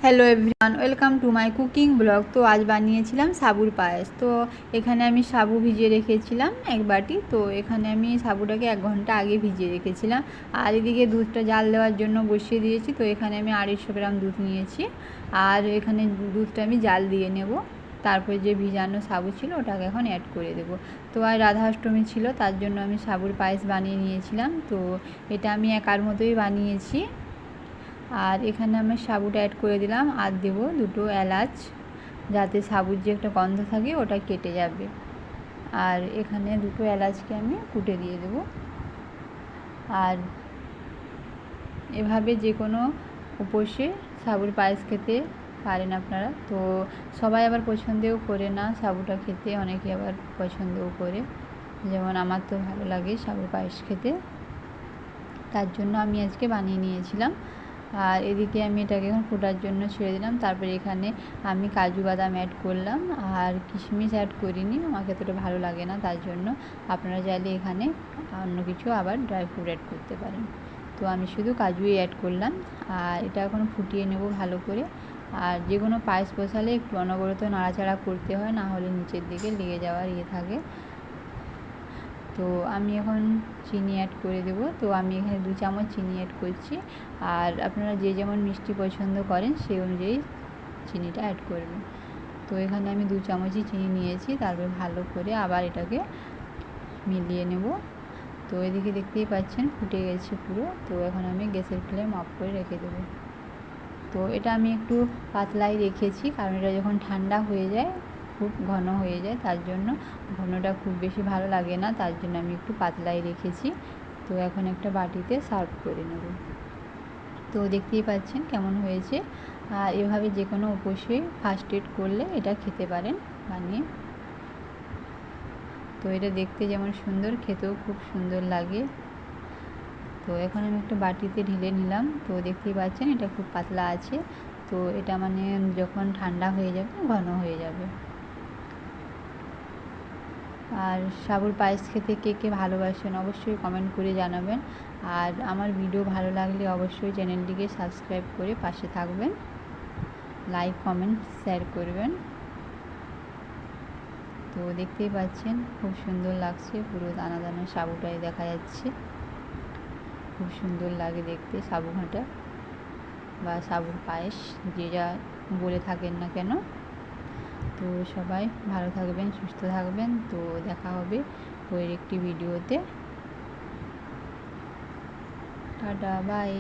Hello everyone, welcome to my cooking blog. তো আজ বানিয়েছিলাম সাবুর পায়েস। তো এখানে আমি সাবু ভিজিয়ে রেখেছিলাম এক বাটি। তো এখানে আমি সাবুটাকে 1 ঘন্টা আগে ভিজিয়ে রেখেছিলাম। আর এদিকে দুধটা জাল দেওয়ার জন্য বসিয়ে দিয়েছি। তো এখানে আমি 250 গ্রাম দুধ নিয়েছি। আর এখানে দুধটা আমি জাল দিয়ে নেব। তারপরে যে ভিজানো সাবু ছিল ওটাকে এখন অ্যাড করে দেবো। তো আর রাধাষ্টমী ছিল, তার জন্য আমি সাবুর পায়েস বানিয়ে নিয়েছিলাম। তো এটা আমি একার মতোই বানিয়েছি। আর এখানে আমি সাবুটা অ্যাড করে দিলাম, আর দেবো 2টো এলাচ, যাতে সাবুর যে একটা গন্ধ থাকে ওটা কেটে যাবে। আর এখানে 2টো এলাচকে আমি কুটে দিয়ে দেবো। আর এভাবে যে কোনো উপসে সাবুর পায়েস খেতে পারেন আপনারা। তো সবাই আবার পছন্দও করে না সাবুটা খেতে, অনেকে আবার পছন্দও করে, যেমন আমার তো ভালো লাগে সাবুর পায়েস খেতে, তার জন্য আমি আজকে বানিয়ে নিয়েছিলাম। আর এদিকে আমি এটাকে এখন ফোটার জন্য ছেড়ে দিলাম। তারপরে এখানে আমি কাজু বাদাম অ্যাড করলাম, আর কিশমিশ অ্যাড করিনি, আমাকে এতটা ভালো লাগে না, তার জন্য আপনারা চাইলে এখানে অন্য কিছু আবার ড্রাই ফ্রুট অ্যাড করতে পারেন। তো আমি শুধু কাজুই অ্যাড করলাম। আর এটা এখন ফুটিয়ে নেব ভালো করে। আর যে কোনো পায়েস বসালে একটু অনবরত নাড়াচাড়া করতে হয়, না হলে নিচের দিকে লেগে যাওয়ার থাকে। তো আমি এখন চিনি অ্যাড করে দেব। তো আমি এখানে 2 চামচ চিনি অ্যাড করছি। আর আপনারা যে যেমন মিষ্টি পছন্দ করেন সেই অনুযায়ী চিনিটা অ্যাড করবেন। তো এখানে আমি 2 চামচই চিনি নিয়েছি। তারপরে ভালো করে আবার এটাকে মিলিয়ে নেব। তো এদিকে দেখতেই পাচ্ছেন ফুটে গেছে পুরো। তো এখন আমি গ্যাসের ফ্লেম অফ করে রেখে দেব। তো এটা আমি একটু পাতলাই রেখেছি, কারণ এটা যখন ঠান্ডা হয়ে যায় খুব ঘন হয়ে যায়, তার জন্য ঘনটা খুব বেশি ভালো লাগে না, তার জন্য আমি একটু পাতলাই রেখেছি। তো এখন একটা বাটিতে সার্ভ করে নেব। তো দেখতেই পাচ্ছেন কেমন হয়েছে। আর এভাবে যে কোনো উপসে ফার্স্ট এড করলে এটা খেতে পারেন বানিয়ে। তো এটা দেখতে যেমন সুন্দর, খেতেও খুব সুন্দর লাগে। তো এখন আমি একটা বাটিতে ঢেলে নিলাম। তো দেখতেই পাচ্ছেন এটা খুব পাতলা আছে। তো এটা মানে যখন ঠান্ডা হয়ে যাবে ঘন হয়ে যাবে। আর সাবুর পায়েস খেতে কে কে ভালোবাসেন অবশ্যই কমেন্ট করে জানাবেন। আর আমার ভিডিও ভালো লাগলে অবশ্যই চ্যানেলটিকে সাবস্ক্রাইব করে পাশে থাকবেন, লাইক কমেন্ট শেয়ার করবেন। তো দেখতেই পাচ্ছেন খুব সুন্দর লাগছে, পুরো দানা দানা সাবুটাই দেখা যাচ্ছে, খুব সুন্দর লাগে দেখতে সাবু ঘাঁটা বা সাবুর পায়েস, যে যা বলে থাকেন না কেন। তো সবাই ভালো থাকবেন, সুস্থ থাকবেন। তো দেখা হবে পরের একটি ভিডিওতে। Ta-ta, by.